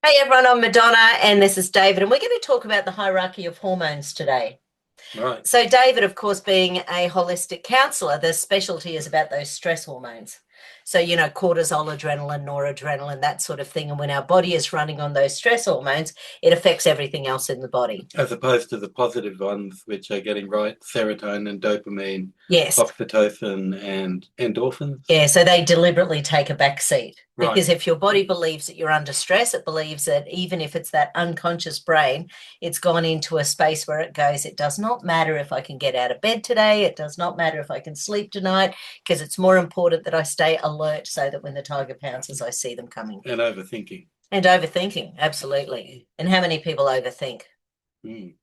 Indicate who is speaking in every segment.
Speaker 1: Hey everyone, I'm Madonna and this is David, and we're going to talk about the hierarchy of hormones today.
Speaker 2: Right.
Speaker 1: So, David, of course, being a holistic counselor, the specialty is about those stress hormones. So, cortisol, adrenaline, noradrenaline, that sort of thing. And when our body is running on those stress hormones, it affects everything else in the body.
Speaker 2: As opposed to the positive ones, which are getting right, serotonin, dopamine,
Speaker 1: Yes.
Speaker 2: oxytocin, and endorphins.
Speaker 1: Yeah, so they deliberately take a back seat
Speaker 2: Right.
Speaker 1: because if your body believes that you're under stress, it believes that even if it's that unconscious brain, it's gone into a space where it goes, it does not matter if I can get out of bed today. It does not matter if I can sleep tonight because it's more important that I stay alert so that when the tiger pounces, I see them coming.
Speaker 2: And overthinking.
Speaker 1: And overthinking, absolutely. And how many people overthink?
Speaker 2: Mm.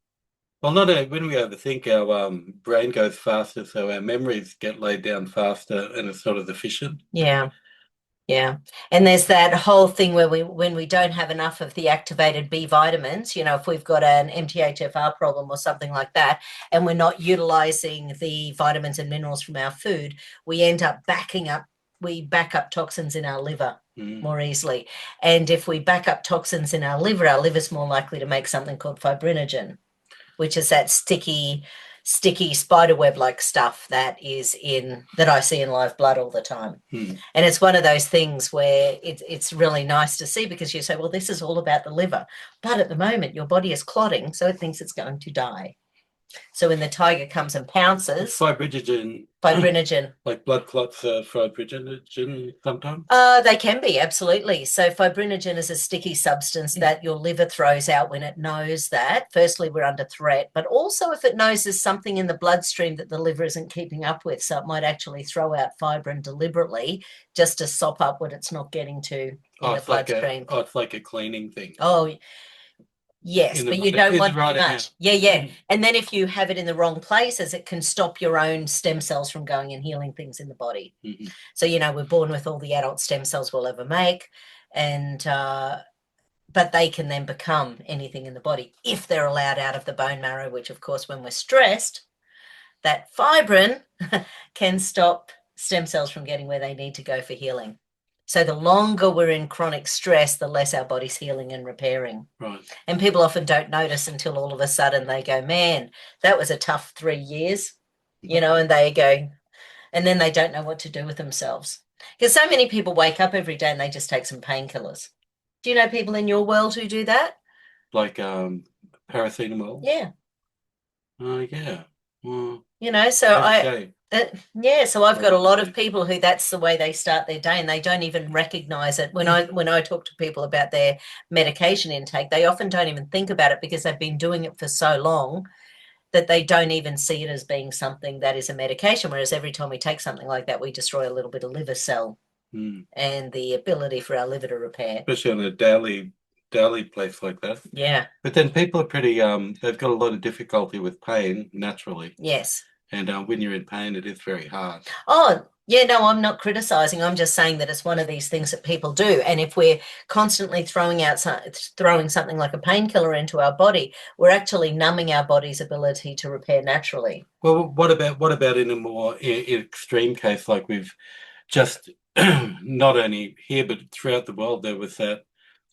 Speaker 2: Well, not when we overthink, our brain goes faster, so our memories get laid down faster and it's not as efficient.
Speaker 1: Yeah. Yeah. And there's that whole thing where when we don't have enough of the activated B vitamins, if we've got an MTHFR problem or something like that, and we're not utilizing the vitamins and minerals from our food, we end up we back up toxins in our liver more easily. And if we back up toxins in our liver's more likely to make something called fibrinogen, which is that sticky spider web like stuff that I see in live blood all the time. And it's one of those things where it's really nice to see because you say, well, this is all about the liver, but at the moment your body is clotting, so it thinks it's going to die. So when the tiger comes and pounces,
Speaker 2: Fibrinogen, like blood clots, fibrinogen sometimes.
Speaker 1: They can be, absolutely. So fibrinogen is a sticky substance that your liver throws out when it knows that, firstly, we're under threat, but also if it knows there's something in the bloodstream that the liver isn't keeping up with. So it might actually throw out fibrin deliberately just to sop up what it's not getting to in the bloodstream.
Speaker 2: It's like a cleaning thing.
Speaker 1: Oh, yes, but you don't want too much. Yeah. And then if you have it in the wrong places, it can stop your own stem cells from going and healing things in the body. So, we're born with all the adult stem cells we'll ever make, and but they can then become anything in the body if they're allowed out of the bone marrow, which, of course, when we're stressed, that fibrin can stop stem cells from getting where they need to go for healing. So the longer we're in chronic stress, the less our body's healing and repairing.
Speaker 2: Right.
Speaker 1: And people often don't notice until all of a sudden they go, man, that was a tough 3 years, and they go, and then they don't know what to do with themselves. Because so many people wake up every day and they just take some painkillers. Do you know people in your world who do that?
Speaker 2: Like paracetamol?
Speaker 1: Yeah.
Speaker 2: Yeah. Well,
Speaker 1: so so I've got a lot of people who that's the way they start their day and they don't even recognize it. When I talk to people about their medication intake, they often don't even think about it because they've been doing it for so long that they don't even see it as being something that is a medication. Whereas every time we take something like that, we destroy a little bit of liver cell and the ability for our liver to repair.
Speaker 2: Especially on a daily place like that.
Speaker 1: Yeah.
Speaker 2: But then people are pretty they've got a lot of difficulty with pain naturally.
Speaker 1: Yes.
Speaker 2: And when you're in pain, it is very hard.
Speaker 1: Oh, yeah, no, I'm not criticizing. I'm just saying that it's one of these things that people do. And if we're constantly throwing something like a painkiller into our body, we're actually numbing our body's ability to repair naturally.
Speaker 2: Well, what about in a more extreme case, like we've just not only here but throughout the world, there was that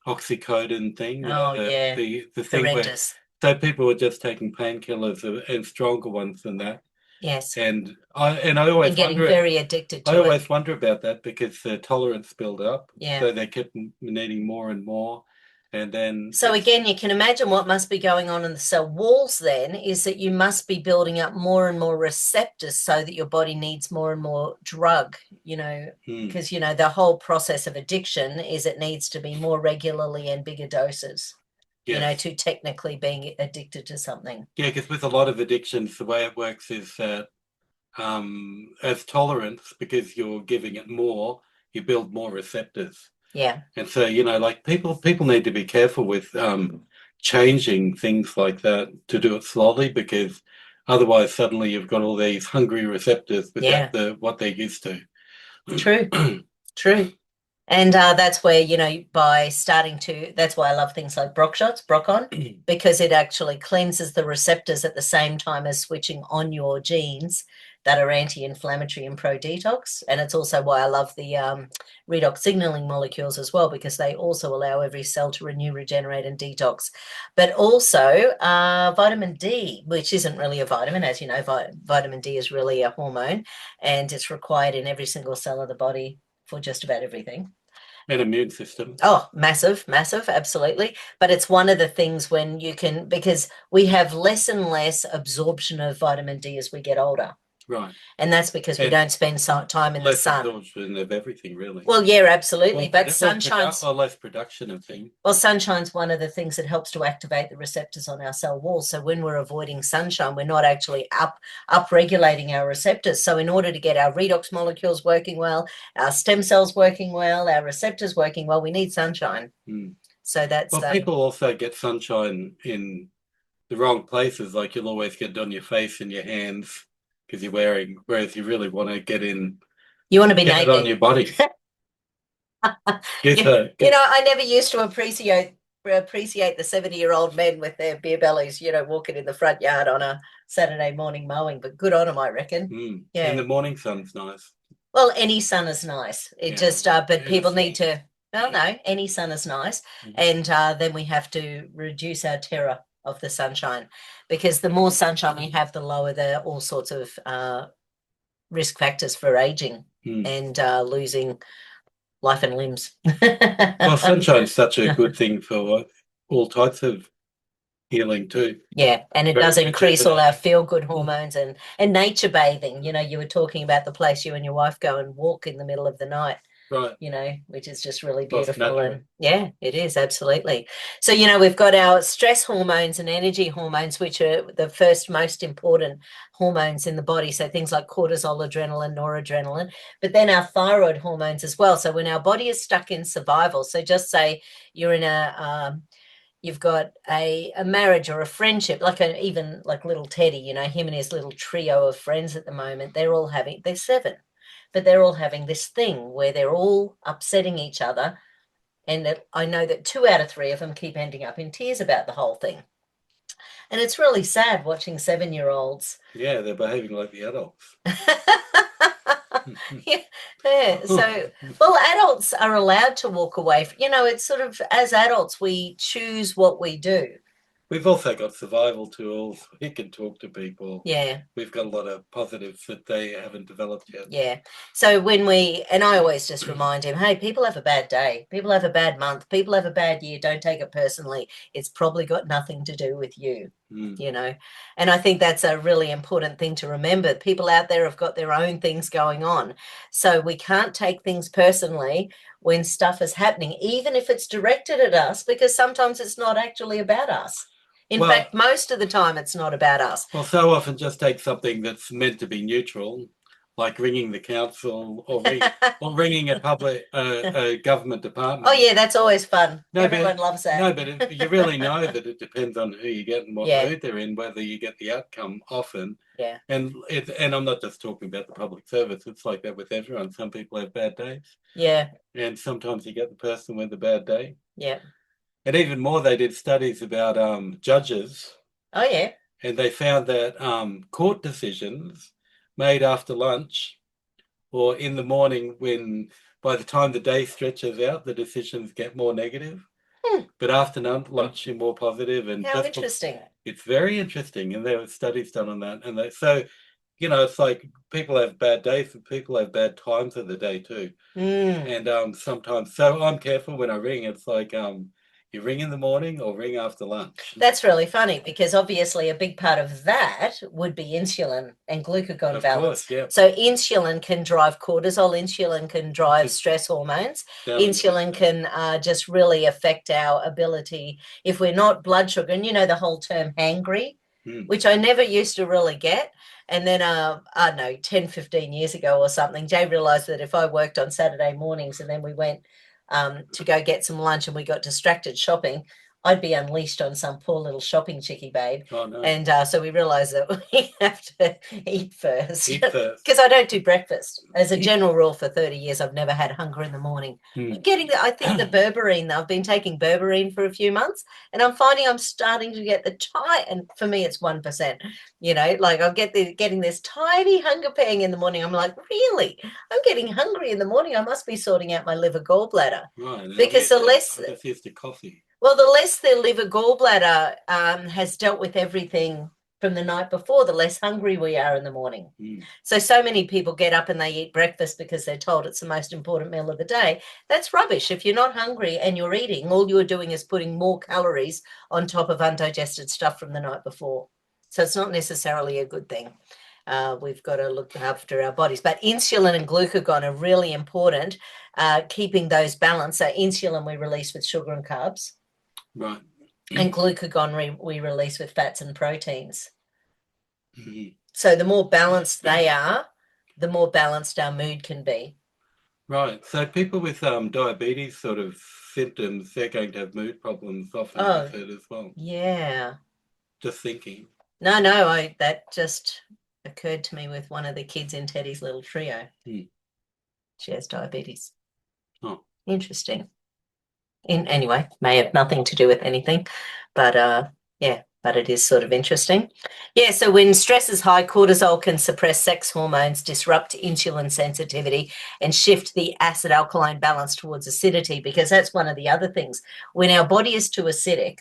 Speaker 2: oxycodone thing.
Speaker 1: Oh, yeah,
Speaker 2: the thing
Speaker 1: horrendous.
Speaker 2: So people were just taking painkillers and stronger ones than that.
Speaker 1: Yes.
Speaker 2: And I always
Speaker 1: getting very addicted to it.
Speaker 2: I always wonder about that because their tolerance built up.
Speaker 1: Yeah.
Speaker 2: So they kept needing more and more. And then
Speaker 1: so again, you can imagine what must be going on in the cell walls then is that you must be building up more and more receptors so that your body needs more and more drug, because, the whole process of addiction is it needs to be more regularly and bigger doses.
Speaker 2: Yes.
Speaker 1: To technically being addicted to something.
Speaker 2: Yeah, because with a lot of addictions, the way it works is that as tolerance, because you're giving it more, you build more receptors.
Speaker 1: Yeah.
Speaker 2: And so, like people need to be careful with changing things like that to do it slowly, because otherwise suddenly you've got all these hungry receptors without what they're used to.
Speaker 1: True. True. And that's where, that's why I love things like Brocon, because it actually cleanses the receptors at the same time as switching on your genes that are anti-inflammatory and pro-detox. And it's also why I love the redox signaling molecules as well, because they also allow every cell to renew, regenerate, and detox. But also vitamin D, which isn't really a vitamin. As you know, vitamin D is really a hormone, and it's required in every single cell of the body for just about everything.
Speaker 2: And immune system.
Speaker 1: Oh, massive, absolutely. But it's one of the things when you can, because we have less and less absorption of vitamin D as we get older.
Speaker 2: Right.
Speaker 1: And that's because we don't spend time in the sun.
Speaker 2: Less absorption of everything, really.
Speaker 1: Well, yeah, absolutely. But sunshine's...
Speaker 2: Or less production of things.
Speaker 1: Well, sunshine's one of the things that helps to activate the receptors on our cell walls. So when we're avoiding sunshine, we're not actually up-regulating our receptors. So in order to get our redox molecules working well, our stem cells working well, our receptors working well, we need sunshine. So that's...
Speaker 2: Well, people also get sunshine in the wrong places. Like you'll always get it on your face and your hands, because you're wearing, whereas you really want to get in.
Speaker 1: You want to be naked
Speaker 2: on your body.
Speaker 1: I never used to appreciate the 70-year-old men with their beer bellies, walking in the front yard on a Saturday morning mowing. But good on them, I reckon.
Speaker 2: Yeah. And the morning sun's nice.
Speaker 1: Well, any sun is nice. But people need to. No, any sun is nice, and then we have to reduce our terror of the sunshine, because the more sunshine we have, the lower the all sorts of risk factors for aging and losing life and limbs.
Speaker 2: Well, sunshine's such a good thing for all types of healing too.
Speaker 1: Yeah, and it does increase all our feel-good hormones, and nature bathing. You were talking about the place you and your wife go and walk in the middle of the night.
Speaker 2: Right.
Speaker 1: Which is just really beautiful. And yeah, it is, absolutely. So, we've got our stress hormones and energy hormones, which are the first most important hormones in the body. So things like cortisol, adrenaline, noradrenaline, but then our thyroid hormones as well. So when our body is stuck in survival, so just say you're in you've got a marriage or a friendship, even like little Teddy, him and his little trio of friends at the moment, they're 7. But they're all having this thing where they're all upsetting each other. And I know that 2 out of 3 of them keep ending up in tears about the whole thing. And it's really sad watching 7-year-olds.
Speaker 2: Yeah, they're behaving like the adults.
Speaker 1: Yeah. So, well, adults are allowed to walk away. It's sort of, as adults, we choose what we do.
Speaker 2: We've also got survival tools. We can talk to people.
Speaker 1: Yeah.
Speaker 2: We've got a lot of positives that they haven't developed yet.
Speaker 1: Yeah. So and I always just remind him, hey, people have a bad day. People have a bad month. People have a bad year. Don't take it personally. It's probably got nothing to do with you, And I think that's a really important thing to remember. People out there have got their own things going on. So we can't take things personally when stuff is happening, even if it's directed at us, because sometimes it's not actually about us. In fact, most of the time it's not about us.
Speaker 2: Well, so often just take something that's meant to be neutral, like ringing the council or ringing a public government department.
Speaker 1: Oh, yeah, that's always fun. Everyone loves that.
Speaker 2: No, but you really know that it depends on who you get and what mood they're in, whether you get the outcome often.
Speaker 1: Yeah.
Speaker 2: And I'm not just talking about the public service. It's like that with everyone. Some people have bad days.
Speaker 1: Yeah.
Speaker 2: And sometimes you get the person with the bad day.
Speaker 1: Yeah.
Speaker 2: And even more, they did studies about judges.
Speaker 1: Oh, yeah.
Speaker 2: And they found that court decisions made after lunch or in the morning, when by the time the day stretches out, the decisions get more negative. But after lunch, you're more positive. And
Speaker 1: how interesting.
Speaker 2: It's very interesting. And there were studies done on that. And so, it's like people have bad days, but people have bad times of the day too. And sometimes, so I'm careful when I ring. It's like, you ring in the morning or ring after lunch.
Speaker 1: That's really funny, because obviously a big part of that would be insulin and glucagon balance.
Speaker 2: Course, yeah.
Speaker 1: So insulin can drive cortisol, insulin can drive stress hormones. Insulin can just really affect our ability if we're not blood sugar. And the whole term hangry, which I never used to really get. And then, I don't know, 10, 15 years ago or something, Jay realised that if I worked on Saturday mornings and then we went to go get some lunch and we got distracted shopping, I'd be unleashed on some poor little shopping chickie babe.
Speaker 2: Oh, no.
Speaker 1: And so we realized that we have to eat first.
Speaker 2: Eat first.
Speaker 1: Because I don't do breakfast. As a general rule, for 30 years, I've never had hunger in the morning. I'm getting I think the berberine, though, I've been taking berberine for a few months, and I'm finding I'm starting to get the and for me, it's 1%. You know, like I'll getting this tiny hunger pang in the morning. I'm like, really? I'm getting hungry in the morning. I must be sorting out my liver gallbladder.
Speaker 2: Right.
Speaker 1: Because the less...
Speaker 2: I just used to coffee.
Speaker 1: Well, the less their liver gallbladder has dealt with everything from the night before, the less hungry we are in the morning. So many people get up and they eat breakfast because they're told it's the most important meal of the day. That's rubbish. If you're not hungry and you're eating, all you're doing is putting more calories on top of undigested stuff from the night before. So it's not necessarily a good thing. We've got to look after our bodies. But insulin and glucagon are really important, keeping those balanced. So insulin we release with sugar and carbs.
Speaker 2: Right.
Speaker 1: And glucagon we release with fats and proteins. So the more balanced they are, the more balanced our mood can be.
Speaker 2: Right. So people with diabetes sort of symptoms, they're going to have mood problems often with it as well.
Speaker 1: Yeah.
Speaker 2: Just thinking.
Speaker 1: No, that just occurred to me with one of the kids in Teddy's little trio. She has diabetes.
Speaker 2: Oh.
Speaker 1: Interesting. Anyway, may have nothing to do with anything, but but it is sort of interesting. Yeah, so when stress is high, cortisol can suppress sex hormones, disrupt insulin sensitivity, and shift the acid-alkaline balance towards acidity, because that's one of the other things. When our body is too acidic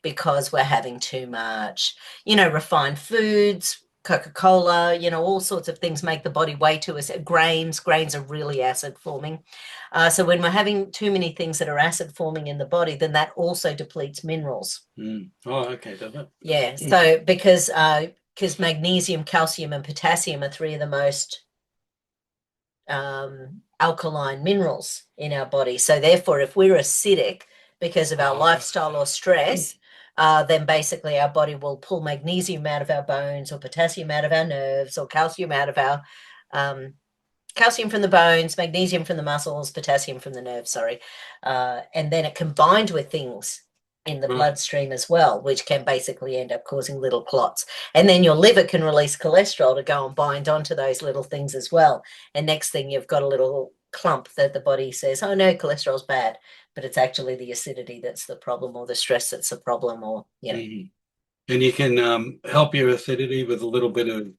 Speaker 1: because we're having too much, refined foods, Coca-Cola, all sorts of things make the body way too acid. Grains are really acid forming. So when we're having too many things that are acid forming in the body, then that also depletes minerals.
Speaker 2: Oh, okay, does it?
Speaker 1: Yeah. So because magnesium, calcium, and potassium are three of the most alkaline minerals in our body. So therefore, if we're acidic because of our lifestyle or stress, then basically our body will pull magnesium out of our bones, or potassium out of our nerves, or calcium out of our calcium from the bones, magnesium from the muscles, potassium from the nerves, and then it combined with things in the bloodstream as well, which can basically end up causing little clots. And then your liver can release cholesterol to go and bind onto those little things as well. And next thing, you've got a little clump that the body says, oh no, cholesterol's bad, but it's actually the acidity that's the problem, or the stress that's the problem, or
Speaker 2: And you can help your acidity with a little bit of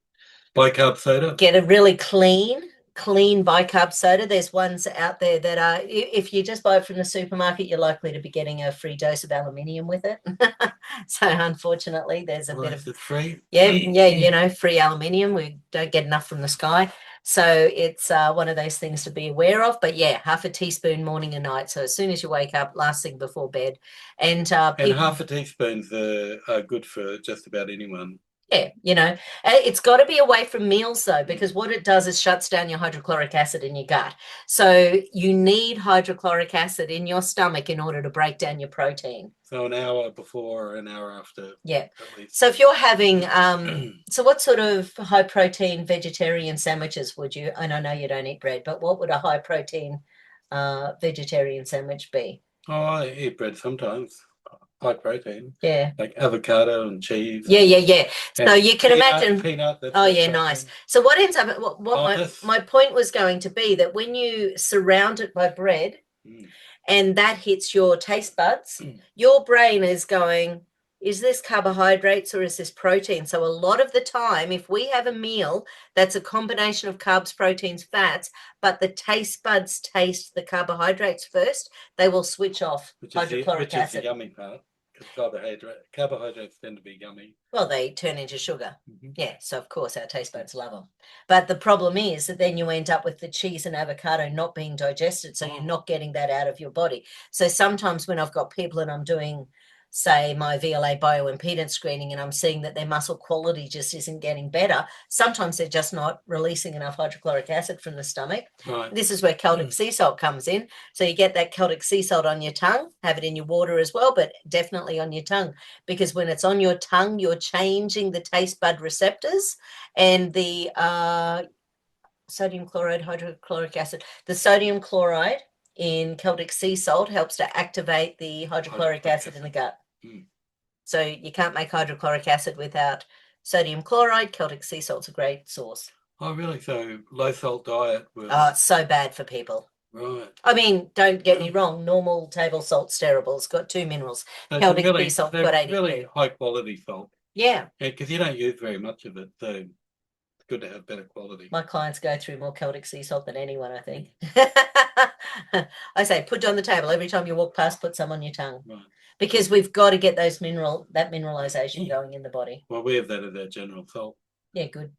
Speaker 2: bicarb soda.
Speaker 1: Get a really clean bicarb soda. There's ones out there that are, if you just buy it from the supermarket, you're likely to be getting a free dose of aluminium with it. So unfortunately, there's a bit of
Speaker 2: free.
Speaker 1: Free aluminium. We don't get enough from the sky. So it's one of those things to be aware of. But yeah, half a teaspoon morning and night. So as soon as you wake up, last thing before bed. And
Speaker 2: half a teaspoons are good for just about anyone.
Speaker 1: Yeah, it's got to be away from meals, though, because what it does is shuts down your hydrochloric acid in your gut. So you need hydrochloric acid in your stomach in order to break down your protein.
Speaker 2: So an hour before or an hour after.
Speaker 1: Yeah. So if you're having, so what sort of high protein vegetarian sandwiches would you, and I know you don't eat bread, but what would a high protein vegetarian sandwich be?
Speaker 2: Oh, I eat bread sometimes. High protein.
Speaker 1: Yeah.
Speaker 2: Like avocado and cheese.
Speaker 1: Yeah. So you can imagine.
Speaker 2: Peanut.
Speaker 1: Oh, yeah, nice. So what ends up, my point was going to be that when you surround it by bread and that hits your taste buds, your brain is going, is this carbohydrates or is this protein? So a lot of the time, if we have a meal that's a combination of carbs, proteins, fats, but the taste buds taste the carbohydrates first, they will switch off hydrochloric acid.
Speaker 2: Which is the yummy part, because carbohydrates tend to be yummy.
Speaker 1: Well, they turn into sugar. Yeah, so of course our taste buds love them. But the problem is that then you end up with the cheese and avocado not being digested, so you're not getting that out of your body. So sometimes when I've got people and I'm doing, say, my VLA bioimpedance screening, and I'm seeing that their muscle quality just isn't getting better, sometimes they're just not releasing enough hydrochloric acid from the stomach.
Speaker 2: Right.
Speaker 1: This is where Celtic sea salt comes in. So you get that Celtic sea salt on your tongue, have it in your water as well, but definitely on your tongue, because when it's on your tongue, you're changing the taste bud receptors, and the sodium chloride, hydrochloric acid, the sodium chloride in Celtic sea salt helps to activate the hydrochloric acid in the gut. So you can't make hydrochloric acid without sodium chloride. Celtic sea salt's a great source.
Speaker 2: Oh, really? So low salt diet will...
Speaker 1: Oh, it's so bad for people.
Speaker 2: Right.
Speaker 1: I mean, don't get me wrong, normal table salt's terrible. It's got 2 minerals.
Speaker 2: So
Speaker 1: Celtic sea salt's got 82.
Speaker 2: Really high quality salt.
Speaker 1: Yeah.
Speaker 2: Because you don't use very much of it, so it's good to have better quality.
Speaker 1: My clients go through more Celtic sea salt than anyone, I think. I say, put it on the table. Every time you walk past, put some on your tongue.
Speaker 2: Right.
Speaker 1: Because we've got to get that mineralization going in the body.
Speaker 2: Well, we have that as our general salt.
Speaker 1: Yeah, good.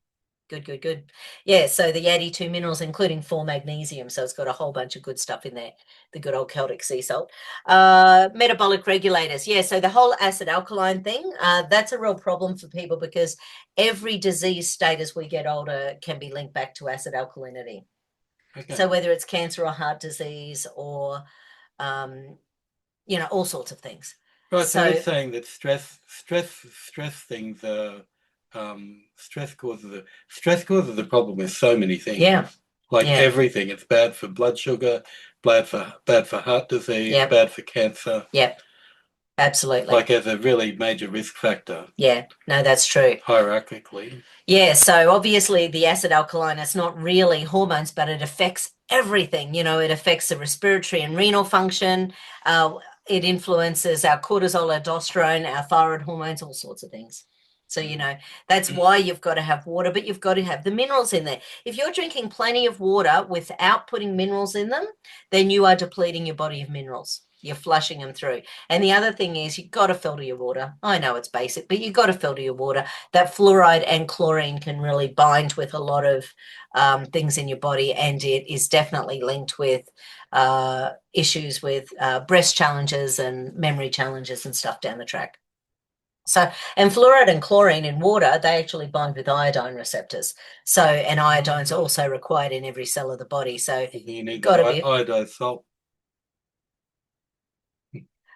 Speaker 1: Good. Yeah, so the 82 minerals, including 4 magnesium, so it's got a whole bunch of good stuff in there, the good old Celtic sea salt. Metabolic regulators. Yeah, so the whole acid alkaline thing, that's a real problem for people because every disease state as we get older can be linked back to acid alkalinity. Okay. So whether it's cancer or heart disease or, all sorts of things.
Speaker 2: Right, so you're saying that stress things are... stress causes the problem with so many things.
Speaker 1: Yeah.
Speaker 2: Like everything. It's bad for blood sugar, bad for heart disease, bad for cancer.
Speaker 1: Yep. Absolutely.
Speaker 2: Like as a really major risk factor.
Speaker 1: Yeah. No, that's true.
Speaker 2: Hierarchically.
Speaker 1: Yeah. So obviously the acid alkaline, it's not really hormones, but it affects everything. It affects the respiratory and renal function. It influences our cortisol, aldosterone, our thyroid hormones, all sorts of things. So, that's why you've got to have water, but you've got to have the minerals in there. If you're drinking plenty of water without putting minerals in them, then you are depleting your body of minerals. You're flushing them through. And the other thing is you've got to filter your water. I know it's basic, but you've got to filter your water. That fluoride and chlorine can really bind with a lot of things in your body, and it is definitely linked with issues with breast challenges and memory challenges and stuff down the track. So, and fluoride and chlorine in water, they actually bind with iodine receptors. So, and iodine's also required in every cell of the body. So,
Speaker 2: you need iodine salt.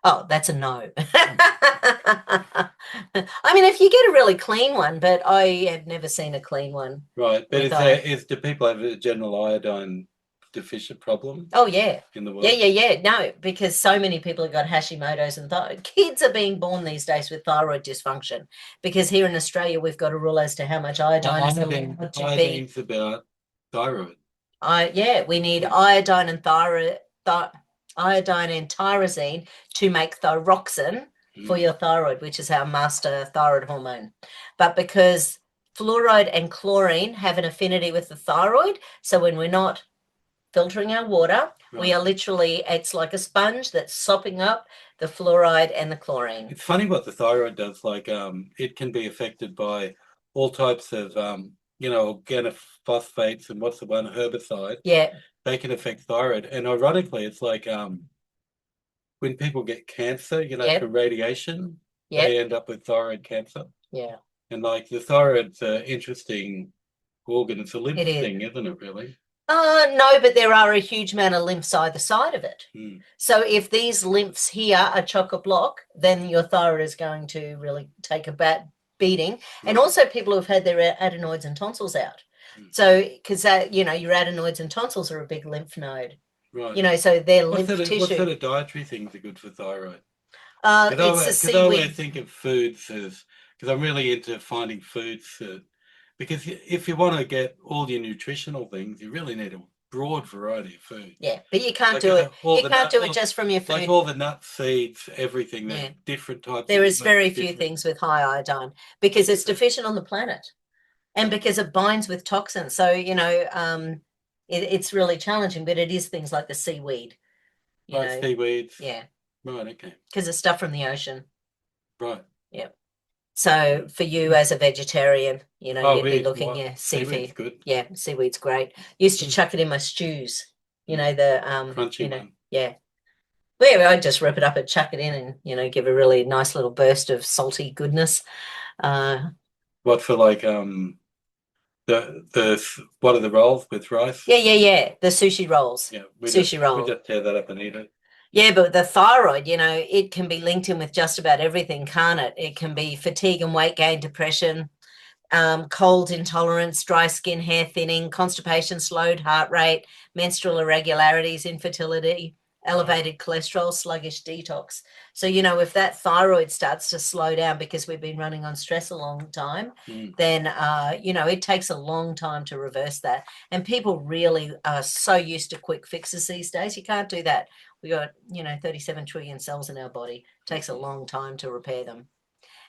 Speaker 1: Oh, that's a no. I mean, if you get a really clean one, but I have never seen a clean one.
Speaker 2: Right, but do people have a general iodine deficient problem?
Speaker 1: Oh yeah,
Speaker 2: in the world?
Speaker 1: Yeah. No, because so many people have got Hashimoto's and kids are being born these days with thyroid dysfunction. Because here in Australia, we've got a rule as to how much iodine is allowed to be.
Speaker 2: Iodine's about thyroid.
Speaker 1: We need iodine and iodine and tyrosine to make thyroxine for your thyroid, which is our master thyroid hormone. But because fluoride and chlorine have an affinity with the thyroid, so when we're not filtering our water, we are literally, it's like a sponge that's sopping up the fluoride and the chlorine.
Speaker 2: It's funny what the thyroid does. Like it can be affected by all types of organophosphates and what's the one, herbicide.
Speaker 1: Yeah,
Speaker 2: they can affect thyroid. And ironically, it's like when people get cancer, from radiation, they end up with thyroid cancer.
Speaker 1: Yeah.
Speaker 2: And like the thyroid's an interesting organ. It's a lymph thing, isn't it, really?
Speaker 1: No, but there are a huge amount of lymphs either side of it. So if these lymphs here are chock-a-block, then your thyroid is going to really take a bad beating. And also people who've had their adenoids and tonsils out. So because your adenoids and tonsils are a big lymph node.
Speaker 2: Right.
Speaker 1: So they're lymph tissue.
Speaker 2: What sort of dietary things are good for thyroid?
Speaker 1: It's a seaweed.
Speaker 2: I always think of foods as, because I'm really into finding foods that, because if you want to get all your nutritional things, you really need a broad variety of food.
Speaker 1: Yeah, but you can't do it. You can't do it just from your food.
Speaker 2: Like all the nuts, seeds, everything. They're different types.
Speaker 1: There is very few things with high iodine because it's deficient on the planet, and because it binds with toxins. So it's really challenging. But it is things like the seaweed.
Speaker 2: Seaweeds.
Speaker 1: Yeah.
Speaker 2: Right. Okay.
Speaker 1: Because it's stuff from the ocean.
Speaker 2: Right.
Speaker 1: Yeah. So for you as a vegetarian, you'd be looking at seaweed.
Speaker 2: Good.
Speaker 1: Yeah, seaweed's great. Used to chuck it in my stews. The
Speaker 2: crunchy one.
Speaker 1: Yeah. Well, I just rip it up and chuck it in, and give a really nice little burst of salty goodness.
Speaker 2: What for like what are the rolls with rice?
Speaker 1: Yeah. The sushi rolls.
Speaker 2: Yeah,
Speaker 1: sushi rolls.
Speaker 2: We just tear that up and eat it.
Speaker 1: Yeah, but the thyroid, it can be linked in with just about everything, can't it? It can be fatigue and weight gain, depression, cold intolerance, dry skin, hair thinning, constipation, slowed heart rate, menstrual irregularities, infertility, elevated cholesterol, sluggish detox. So, if that thyroid starts to slow down because we've been running on stress a long time, then, it takes a long time to reverse that. And people really are so used to quick fixes these days. You can't do that. We got, 37 trillion cells in our body. It takes a long time to repair them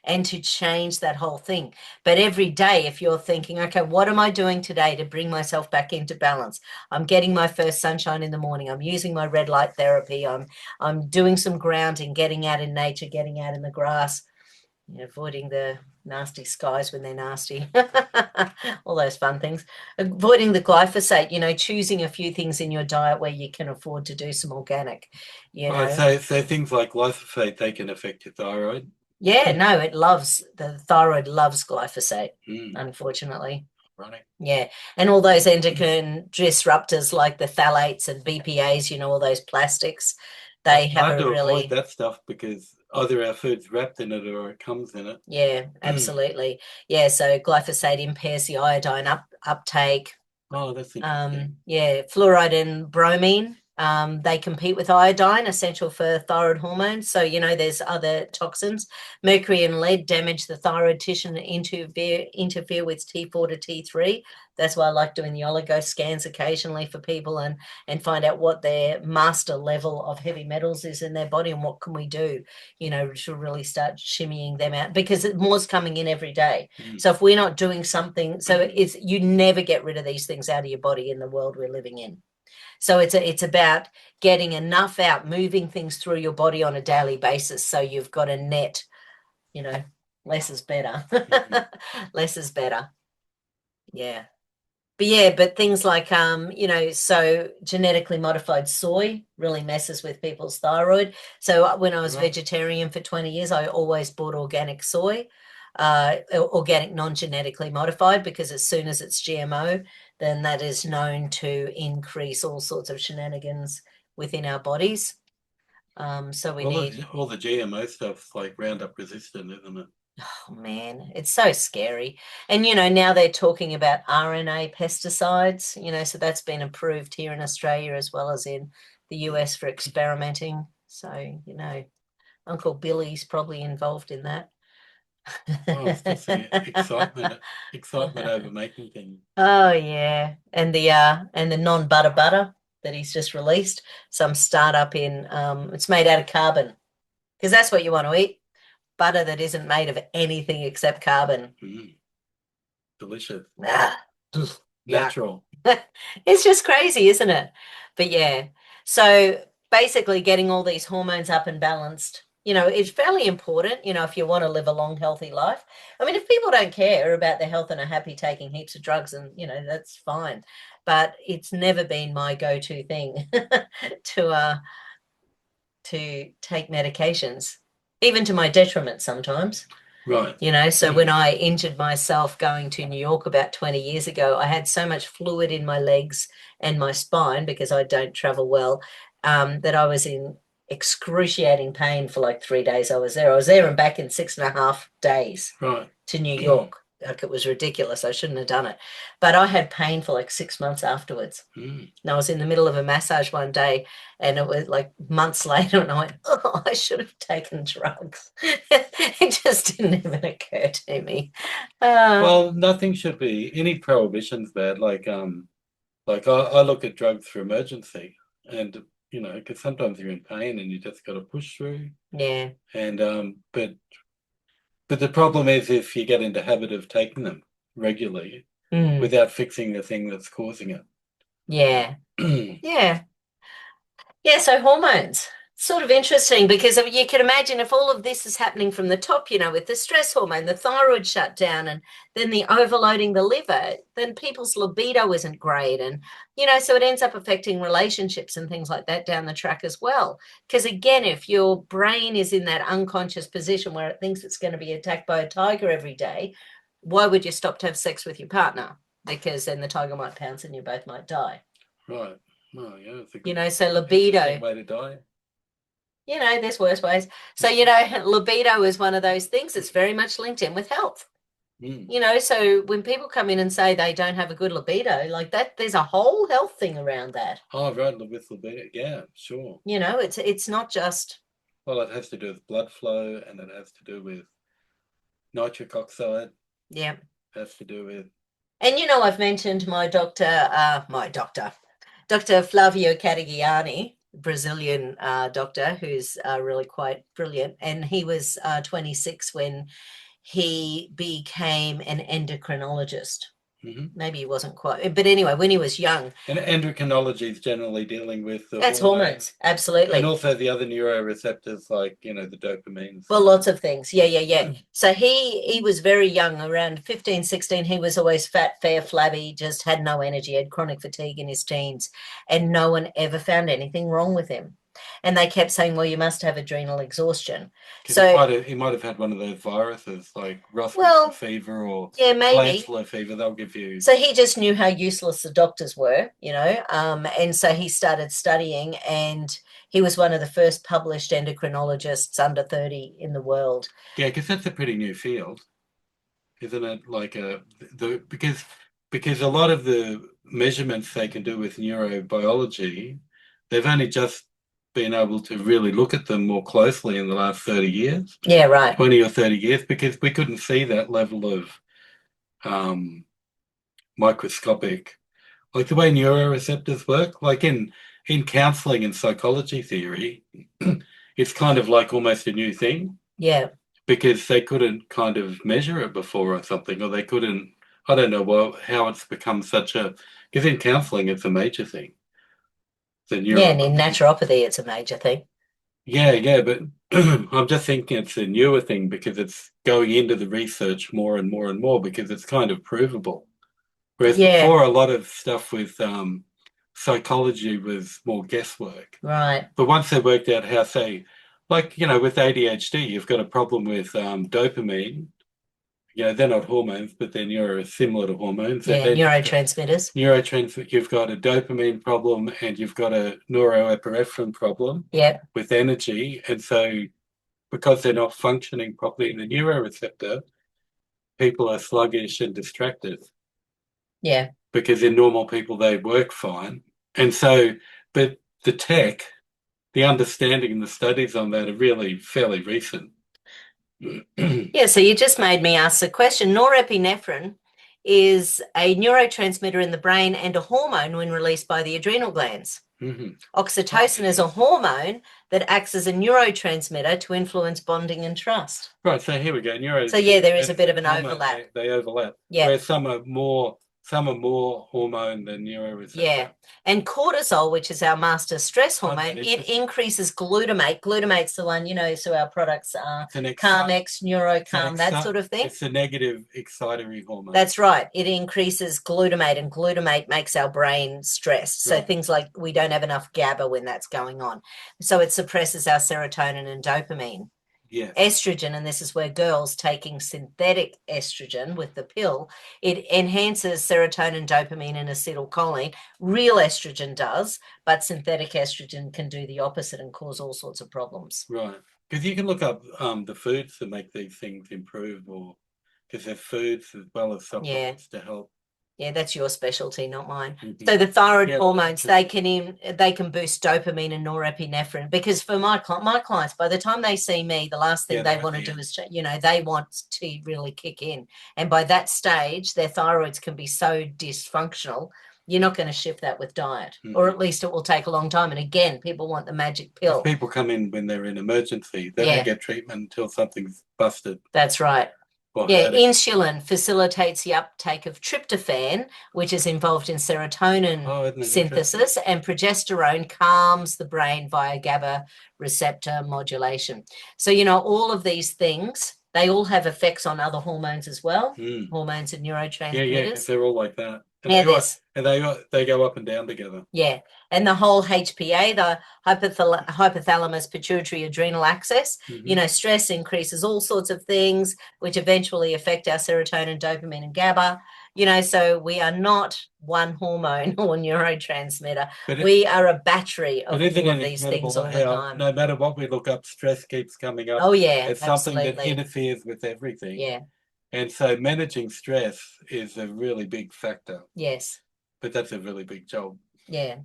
Speaker 1: and to change that whole thing. But every day, if you're thinking, okay, what am I doing today to bring myself back into balance? I'm getting my first sunshine in the morning. I'm using my red light therapy. I'm doing some grounding, getting out in nature, getting out in the grass, avoiding the nasty skies when they're nasty, all those fun things, avoiding the glyphosate, choosing a few things in your diet where you can afford to do some organic,
Speaker 2: So things like glyphosate, they can affect your thyroid.
Speaker 1: Yeah, no, the thyroid loves glyphosate, unfortunately.
Speaker 2: Right.
Speaker 1: Yeah. And all those endocrine disruptors like the phthalates and BPAs, all those plastics, they have
Speaker 2: to avoid that stuff because either our food's wrapped in it or it comes in it.
Speaker 1: Yeah, absolutely. Yeah, so glyphosate impairs the iodine uptake.
Speaker 2: Oh, that's interesting.
Speaker 1: Yeah, fluoride and bromine. They compete with iodine, essential for thyroid hormones. So, there's other toxins. Mercury and lead damage the thyroid tissue and interfere with T4 to T3. That's why I like doing the oligo scans occasionally for people and find out what their master level of heavy metals is in their body and what can we do, to really start shimmying them out because more's coming in every day. So if we're not doing something, you never get rid of these things out of your body in the world we're living in. So it's about getting enough out, moving things through your body on a daily basis. So you've got a net, less is better. Less is better. Yeah. But things like, so genetically modified soy really messes with people's thyroid. So when I was vegetarian for 20 years, I always bought organic soy, organic non-genetically modified, because as soon as it's GMO, then that is known to increase all sorts of shenanigans within our bodies. So we need
Speaker 2: all the GMO stuff's like Roundup resistant, isn't it?
Speaker 1: Oh man, it's so scary. And now they're talking about RNA pesticides, so that's been approved here in Australia as well as in the US for experimenting. So, Uncle Billy's probably involved in that.
Speaker 2: Oh, it's just excitement over making things.
Speaker 1: Oh yeah. And the non-butter that he's just released, some startup in it's made out of carbon. Because that's what you want to eat. Butter that isn't made of anything except carbon.
Speaker 2: Delicious.
Speaker 1: Natural. It's just crazy, isn't it? But yeah. So basically getting all these hormones up and balanced, is fairly important, if you want to live a long, healthy life. I mean, if people don't care about their health and are happy taking heaps of drugs, and, that's fine. But it's never been my go-to thing to take medications, even to my detriment sometimes.
Speaker 2: Right.
Speaker 1: So when I injured myself going to New York about 20 years ago, I had so much fluid in my legs and my spine because I don't travel well, that I was in excruciating pain for like 3 days. I was there and back in 6.5 days to New York. Like, it was ridiculous. I shouldn't have done it. But I had pain for like 6 months afterwards. And I was in the middle of a massage one day and it was like months later and I went, oh, I should have taken drugs. It just didn't even occur to me.
Speaker 2: Well, nothing should be, any prohibition's bad. Like I look at drugs for emergency and, because sometimes you're in pain and you just got to push through.
Speaker 1: Yeah.
Speaker 2: And, but the problem is if you get into habit of taking them regularly without fixing the thing that's causing it.
Speaker 1: Yeah. Yeah. Yeah, so hormones. Sort of interesting because you can imagine if all of this is happening from the top, with the stress hormone, the thyroid shutdown, and then the overloading the liver, then people's libido isn't great. And, so it ends up affecting relationships and things like that down the track as well. Because again, if your brain is in that unconscious position where it thinks it's going to be attacked by a tiger every day, why would you stop to have sex with your partner? Because then the tiger might pounce and you both might die.
Speaker 2: Right. Oh, yeah. It's a good,
Speaker 1: so libido.
Speaker 2: way to die.
Speaker 1: There's worse ways. So, libido is one of those things that's very much linked in with health.
Speaker 2: Mm.
Speaker 1: You know, so when people come in and say they don't have a good libido, like that, there's a whole health thing around that.
Speaker 2: Oh, right, with libido. Yeah, sure.
Speaker 1: You know, it's not just.
Speaker 2: Well, it has to do with blood flow, and it has to do with nitric oxide.
Speaker 1: Yeah.
Speaker 2: Has to do with.
Speaker 1: And you know, I've mentioned my doctor, Dr. Flavio Carigiani, Brazilian doctor, who's really quite brilliant. And he was 26 when he became an endocrinologist. Maybe he wasn't quite, but anyway, when he was young.
Speaker 2: And endocrinology is generally dealing with the
Speaker 1: That's hormones, absolutely.
Speaker 2: and also the other neuroreceptors, like the dopamine.
Speaker 1: Well, lots of things. Yeah. So he was very young, around 15, 16. He was always fat, fair, flabby, just had no energy, had chronic fatigue in his teens, and no one ever found anything wrong with him. And they kept saying, well, you must have adrenal exhaustion. So
Speaker 2: he might have had one of those viruses like fever or
Speaker 1: yeah, maybe
Speaker 2: fever. They'll give you.
Speaker 1: So he just knew how useless the doctors were, and so he started studying, and he was one of the first published endocrinologists under 30 in the world.
Speaker 2: Yeah, because that's a pretty new field, isn't it? Like because a lot of the measurements they can do with neurobiology, they've only just been able to really look at them more closely in the last 30 years.
Speaker 1: Yeah, right.
Speaker 2: 20 or 30 years, because we couldn't see that level of microscopic, like the way neuroreceptors work, like in counseling and psychology theory, it's kind of like almost a new thing.
Speaker 1: Yeah.
Speaker 2: Because they couldn't kind of measure it before or something, or they couldn't, I don't know how it's become such a, because in counseling, it's a major thing.
Speaker 1: Yeah, and in naturopathy, it's a major thing.
Speaker 2: Yeah, but I'm just thinking it's a newer thing because it's going into the research more and more and more because it's kind of provable. Whereas before, a lot of stuff with psychology was more guesswork.
Speaker 1: Right.
Speaker 2: But once they worked out how, say, like, with ADHD, you've got a problem with dopamine. They're not hormones, but they're similar to hormones.
Speaker 1: Yeah, neurotransmitters.
Speaker 2: You've got a dopamine problem and you've got a neuroepinephrine problem with energy. And so because they're not functioning properly in the neuroreceptor, people are sluggish and distracted.
Speaker 1: Yeah.
Speaker 2: Because in normal people, they work fine. And so, but the understanding and the studies on that are really fairly recent.
Speaker 1: Yeah, so you just made me ask the question. Norepinephrine is a neurotransmitter in the brain and a hormone when released by the adrenal glands. Oxytocin is a hormone that acts as a neurotransmitter to influence bonding and trust.
Speaker 2: Right, so here we go.
Speaker 1: So yeah, there is a bit of an overlap.
Speaker 2: They overlap.
Speaker 1: Yeah.
Speaker 2: Where some are more hormone than neuroreceptor.
Speaker 1: Yeah. And cortisol, which is our master stress hormone, it increases glutamate. Glutamate's the one, so our products are Calmex, Neurocalm, that sort of thing.
Speaker 2: It's a negative excitatory hormone.
Speaker 1: That's right. It increases glutamate, and glutamate makes our brain stressed. So things like we don't have enough GABA when that's going on. So it suppresses our serotonin and dopamine.
Speaker 2: Yeah.
Speaker 1: Estrogen, and this is where girls taking synthetic estrogen with the pill, it enhances serotonin, dopamine, and acetylcholine. Real estrogen does, but synthetic estrogen can do the opposite and cause all sorts of problems.
Speaker 2: Right. Because you can look up the foods that make these things improve, or because they're foods as well as supplements to help.
Speaker 1: Yeah, that's your specialty, not mine. So the thyroid hormones, they can boost dopamine and norepinephrine, because for my clients, by the time they see me, the last thing they want to do is, they want to really kick in. And by that stage, their thyroids can be so dysfunctional, you're not going to shift that with diet, or at least it will take a long time. And again, people want the magic pill.
Speaker 2: If people come in when they're in emergency. They don't get treatment until something's busted.
Speaker 1: That's right. Insulin facilitates the uptake of tryptophan, which is involved in serotonin synthesis, and progesterone calms the brain via GABA receptor modulation. So, all of these things, they all have effects on other hormones as well, hormones and neurotransmitters.
Speaker 2: Yeah, they're all like that. And they go up and down together.
Speaker 1: Yeah. And the whole HPA, the hypothalamus pituitary adrenal axis, stress increases all sorts of things, which eventually affect our serotonin, dopamine, and GABA. So we are not one hormone or neurotransmitter. We are a battery of all of these things all the time.
Speaker 2: No matter what we look up, stress keeps coming up.
Speaker 1: Oh, yeah.
Speaker 2: It's something that interferes with everything.
Speaker 1: Yeah.
Speaker 2: And so managing stress is a really big factor.
Speaker 1: Yes.
Speaker 2: But that's a really big job.
Speaker 1: Yeah.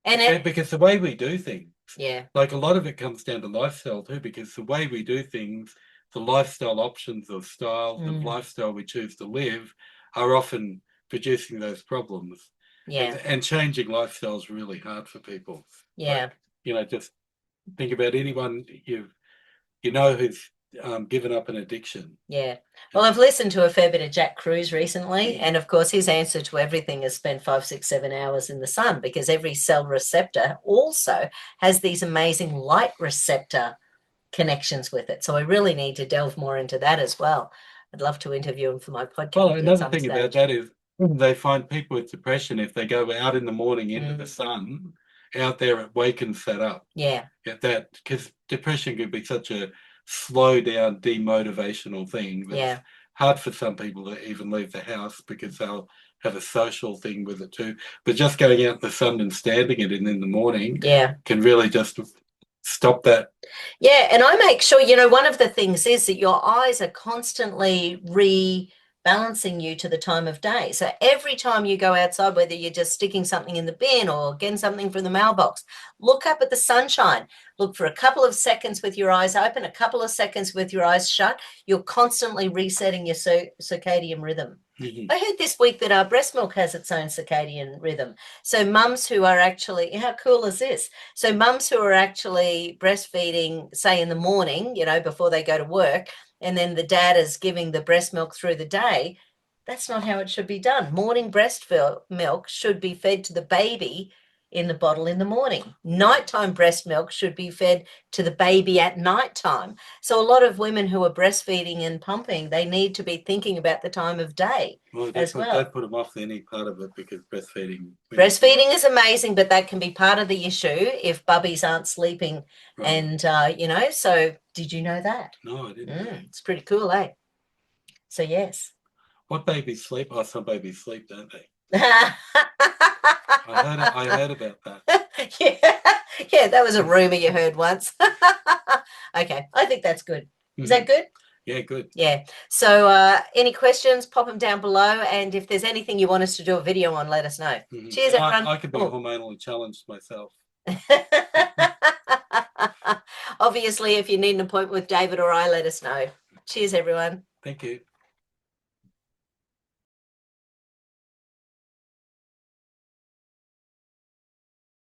Speaker 1: And
Speaker 2: because the way we do things,
Speaker 1: like
Speaker 2: a lot of it comes down to lifestyle too, because the way we do things, the lifestyle options or styles of lifestyle we choose to live are often producing those problems. And changing lifestyle is really hard for people. Just think about anyone you know who's given up an addiction.
Speaker 1: Well, I've listened to a fair bit of Jack Kruse recently, and of course his answer to everything is spend 5, 6, 7 hours in the sun, because every cell receptor also has these amazing light receptor connections with it. So I really need to delve more into that as well. I'd love to interview him for my podcast.
Speaker 2: Well, another thing about that is they find people with depression, if they go out in the morning into the sun, out there, it wakens that up. That, because depression could be such a slow down, demotivational thing. That's hard for some people to even leave the house, because they'll have a social thing with it too. But just going out in the sun and standing it in the morning can really just stop that.
Speaker 1: And I make sure, one of the things is that your eyes are constantly rebalancing you to the time of day. So every time you go outside, whether you're just sticking something in the bin or getting something from the mailbox, look up at the sunshine. Look for a couple of seconds with your eyes open, a couple of seconds with your eyes shut. You're constantly resetting your circadian rhythm. I heard this week that our breast milk has its own circadian rhythm. So mums who are actually, how cool is this? So mums who are actually breastfeeding, say in the morning, before they go to work, and then the dad is giving the breast milk through the day, that's not how it should be done. Morning breast milk should be fed to the baby in the bottle in the morning. Nighttime breast milk should be fed to the baby at nighttime. So a lot of women who are breastfeeding and pumping, they need to be thinking about the time of day as well.
Speaker 2: Don't put them off any part of it, because breastfeeding
Speaker 1: is amazing, but that can be part of the issue if bubbies aren't sleeping. And, so did you know that?
Speaker 2: No, I didn't.
Speaker 1: It's pretty cool, eh? So, yes.
Speaker 2: What babies sleep? Oh, some babies sleep, don't they? I heard about that.
Speaker 1: That was a rumor you heard once. Okay, I think that's good. Is that good?
Speaker 2: Yeah, good.
Speaker 1: So any questions, pop them down below, and if there's anything you want us to do a video on, let us know. Cheers, everyone.
Speaker 2: I could be hormonally challenged myself.
Speaker 1: Obviously, if you need an appointment with David or I, let us know. Cheers, everyone.
Speaker 2: Thank you.